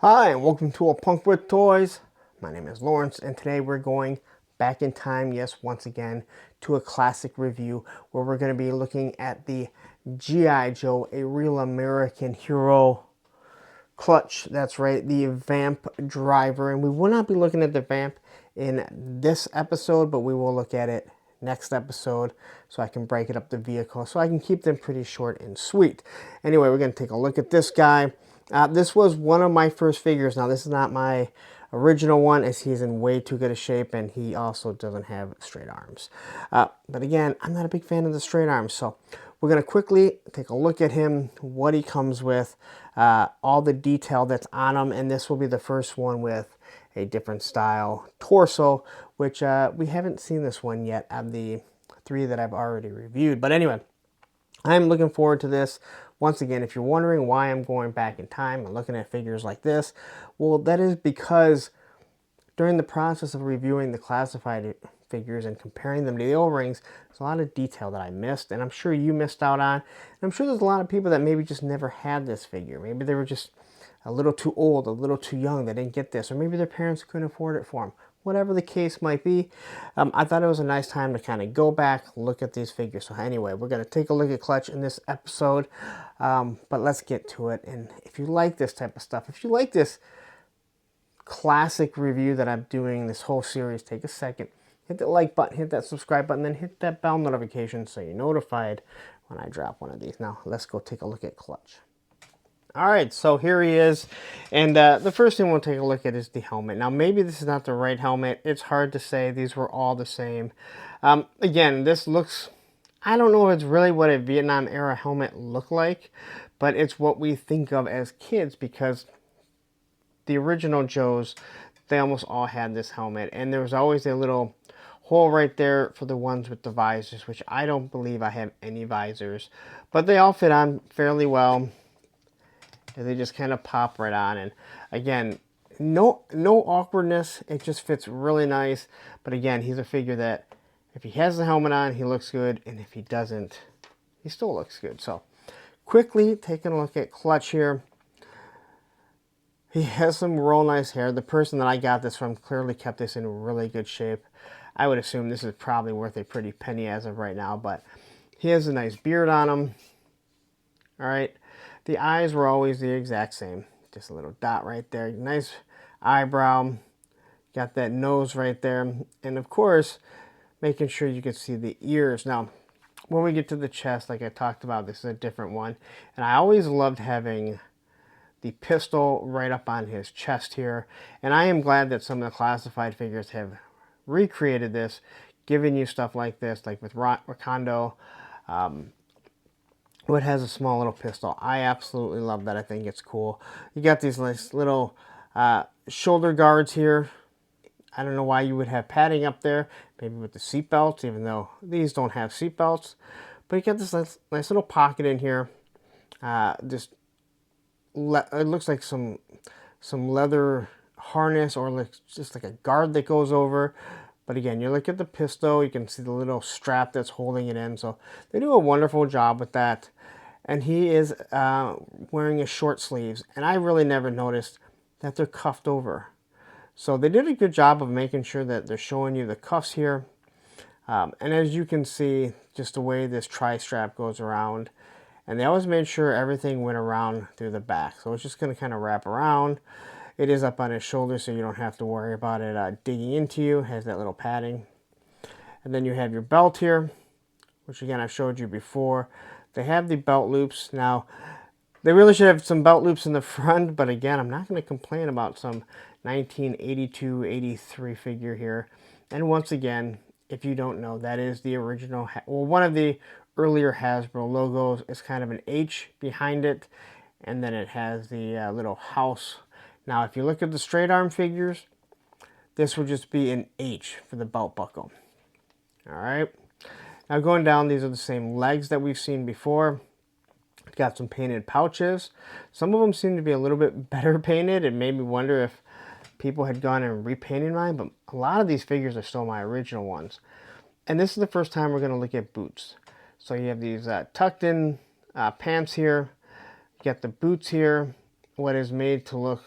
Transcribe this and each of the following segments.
Hi, and welcome to A Punk with Toys. My name is Lawrence, and today we're going back in time, yes, once again, to a classic review where we're going to be looking at the G.I. Joe, a real American hero Clutch. That's right, the Vamp driver. And we will not be looking at the Vamp in this episode, but we will look at it next episode so I can break it up the vehicle so I can keep them pretty short and sweet. Anyway, we're going to take a look at this guy. This was one of my first figures. Now, this is not my original one, as he's in way too good a shape, and he also doesn't have straight arms. But again, I'm not a big fan of the straight arms, so we're going to quickly take a look at him, what he comes with, all the detail that's on him, and this will be the first one with a different style torso, which we haven't seen this one yet of the three that I've already reviewed. But anyway, I'm looking forward to this. Once again, if you're wondering why I'm going back in time and looking at figures like this, well, that is because during the process of reviewing the classified figures and comparing them to the O-rings, there's a lot of detail that I missed, and I'm sure you missed out on. And I'm sure there's a lot of people that maybe just never had this figure. Maybe they were just a little too old, a little too young, they didn't get this, or maybe their parents couldn't afford it for them. Whatever the case might be, I thought it was a nice time to kind of go back, look at these figures. So anyway, we're going to take a look at Clutch in this episode, but let's get to it. And if you like this type of stuff, if you like this classic review that I'm doing, this whole series, take a second, hit the like button, hit that subscribe button, then hit that bell notification so you're notified when I drop one of these. Now, let's go take a look at Clutch. All right, so here he is, and the first thing we'll take a look at is the helmet. Now, maybe this is not the right helmet. It's hard to say. These were all the same. Again, this looks, I don't know if it's really what a Vietnam-era helmet looked like, but it's what we think of as kids, because the original Joes, they almost all had this helmet, and there was always a little hole right there for the ones with the visors, which I don't believe I have any visors, but they all fit on fairly well. And they just kind of pop right on, and again, no awkwardness. It just fits really nice. But again, he's a figure that if he has the helmet on, he looks good, and if he doesn't, he still looks good. So quickly taking a look at Clutch here. He has some real nice hair. The person that I got this from clearly kept this in really good shape. I would assume this is probably worth a pretty penny as of right now, but he has a nice beard on him. All right. The eyes were always the exact same. Just a little dot right there. Nice eyebrow. Got that nose right there. And of course, making sure you can see the ears. Now, when we get to the chest, like I talked about, this is a different one. And I always loved having the pistol right up on his chest here. And I am glad that some of the classified figures have recreated this, giving you stuff like this, like with Wakando. It has a small little pistol. I absolutely love that. I think it's cool. You got these nice little shoulder guards here. I don't know why you would have padding up there. Maybe with the seat belts, even though these don't have seat belts. But you got this nice little pocket in here. It looks like some leather harness, or just like a guard that goes over. But again, you look at the pistol, you can see the little strap that's holding it in. So they do a wonderful job with that. And he is wearing his short sleeves. And I really never noticed that they're cuffed over. So they did a good job of making sure that they're showing you the cuffs here. And as you can see, just the way this tri-strap goes around. And they always made sure everything went around through the back. So it's just going to kind of wrap around. It is up on his shoulder, so you don't have to worry about it digging into you. It has that little padding. And then you have your belt here, which again I showed you before. They have the belt loops. Now, they really should have some belt loops in the front, but again, I'm not going to complain about some 1982-83 figure here. And once again, if you don't know, that is the original, well, one of the earlier Hasbro logos. Is kind of an H behind it, and then it has the little house. Now, if you look at the straight arm figures, this would just be an H for the belt buckle. All right. Now going down, these are the same legs that we've seen before. Got some painted pouches. Some of them seem to be a little bit better painted. It made me wonder if people had gone and repainted mine, but a lot of these figures are still my original ones. And this is the first time we're going to look at boots. So you have these tucked in pants here. You got the boots here. What is made to look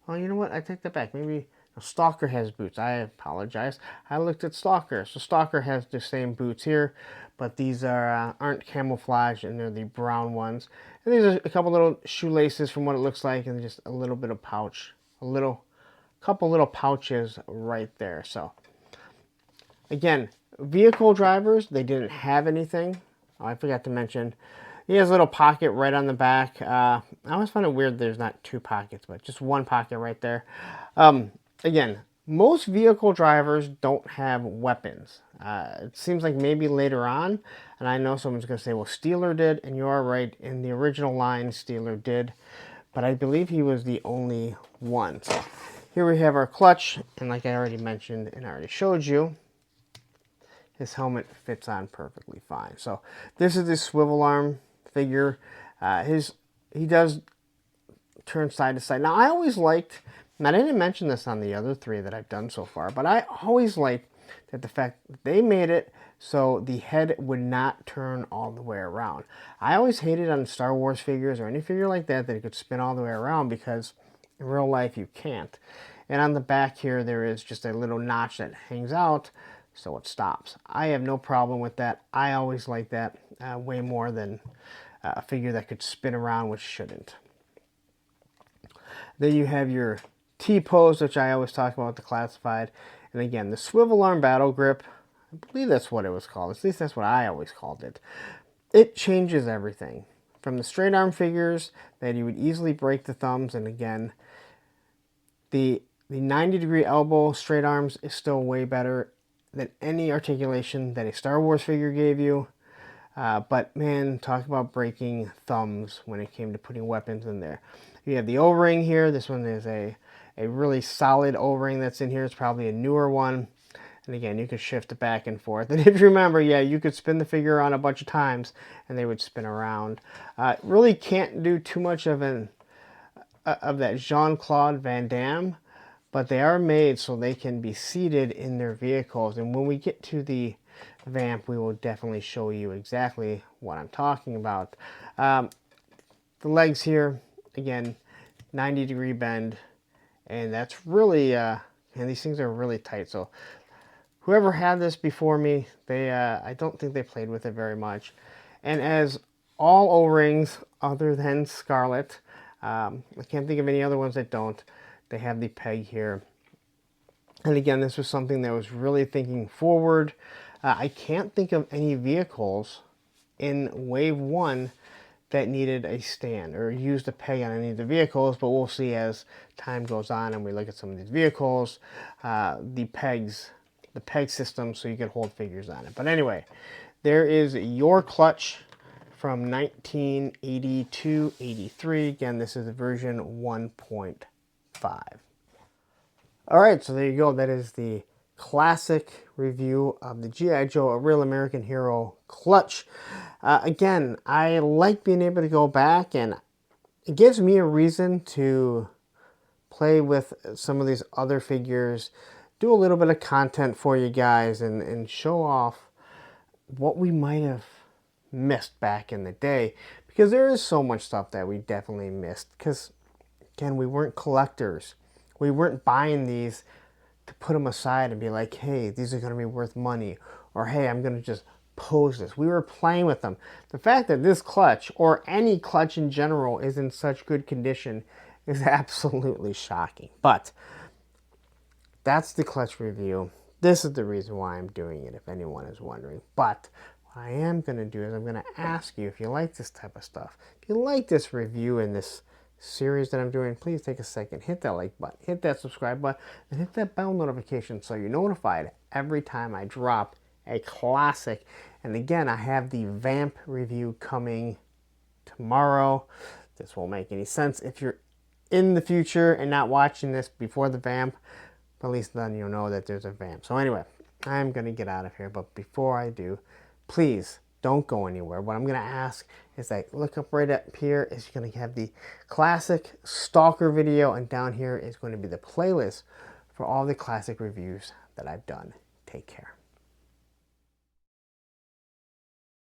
Oh, you know what? I take that back. Maybe Stalker has boots. I apologize. I looked at Stalker. So Stalker has the same boots here, but these are aren't camouflage, and they're the brown ones. And these are a couple little shoelaces from what it looks like, and just a little bit of pouch. Couple little pouches right there. So again, vehicle drivers, they didn't have anything. Oh, I forgot to mention, he has a little pocket right on the back. I always find it weird there's not two pockets, but just one pocket right there. Again, most vehicle drivers don't have weapons. It seems like maybe later on, and I know someone's going to say, well, Steeler did, and you are right. In the original line, Steeler did, but I believe he was the only one. So here we have our clutch, and like I already mentioned and I already showed you, his helmet fits on perfectly fine. So this is the swivel arm figure. He does turn side to side. Now I always liked, and I didn't mention this on the other three that I've done so far, but I always liked that the fact that they made it so the head would not turn all the way around. I always hated on Star Wars figures or any figure like that it could spin all the way around, because in real life you can't. And on the back here there is just a little notch that hangs out, so it stops. I have no problem with that. I always like that way more than a figure that could spin around, which shouldn't. Then you have your T-pose, which I always talk about with the classified. And again, the swivel arm battle grip, I believe that's what it was called. At least that's what I always called it. It changes everything. From the straight arm figures that you would easily break the thumbs, and again, the 90-degree elbow straight arms is still way better than any articulation that a Star Wars figure gave you. But man, talk about breaking thumbs when it came to putting weapons in there. You have the O-ring here. This one is a really solid O-ring that's in here. It's probably a newer one. And again, you can shift it back and forth. And if you remember, yeah, you could spin the figure around a bunch of times and they would spin around. Really can't do too much of that Jean-Claude Van Damme, but they are made so they can be seated in their vehicles. And when we get to the vamp, we will definitely show you exactly what I'm talking about. The legs here, again, 90-degree bend, and that's really, and these things are really tight. So whoever had this before me, I don't think they played with it very much. And as all O-rings other than Scarlet, I can't think of any other ones that don't, they have the peg here. And again, this was something that was really thinking forward. I can't think of any vehicles in Wave 1 that needed a stand or used a peg on any of the vehicles, but we'll see as time goes on and we look at some of these vehicles, the peg system, so you can hold figures on it. But anyway, there is your clutch from 1982-83. Again, this is the version 1.5. All right, so there you go. That is the classic review of the G.I. Joe, A Real American Hero Clutch. Again, I like being able to go back, and it gives me a reason to play with some of these other figures, do a little bit of content for you guys, and show off what we might have missed back in the day, because there is so much stuff that we definitely missed, because again, we weren't collectors. We weren't buying these to put them aside and be like, hey, these are going to be worth money, or hey, I'm going to just pose this. We were playing with them. The fact that this clutch, or any clutch in general, is in such good condition is absolutely shocking. But that's the clutch review. This is the reason why I'm doing it, if anyone is wondering. But what I am going to do is I'm going to ask you if you like this type of stuff. If you like this review and this series that I'm doing, please take a second, hit that like button, hit that subscribe button, and hit that bell notification so you're notified every time I drop a classic. And again, I have the Vamp review coming tomorrow. This won't make any sense if you're in the future and not watching this before the Vamp, but at least then you'll know that there's a Vamp. So anyway, I'm going to get out of here, but before I do, please don't go anywhere. What I'm going to ask is that look up right up here is going to have the classic Stalker video, and down here is going to be the playlist for all the classic reviews that I've done. Take care.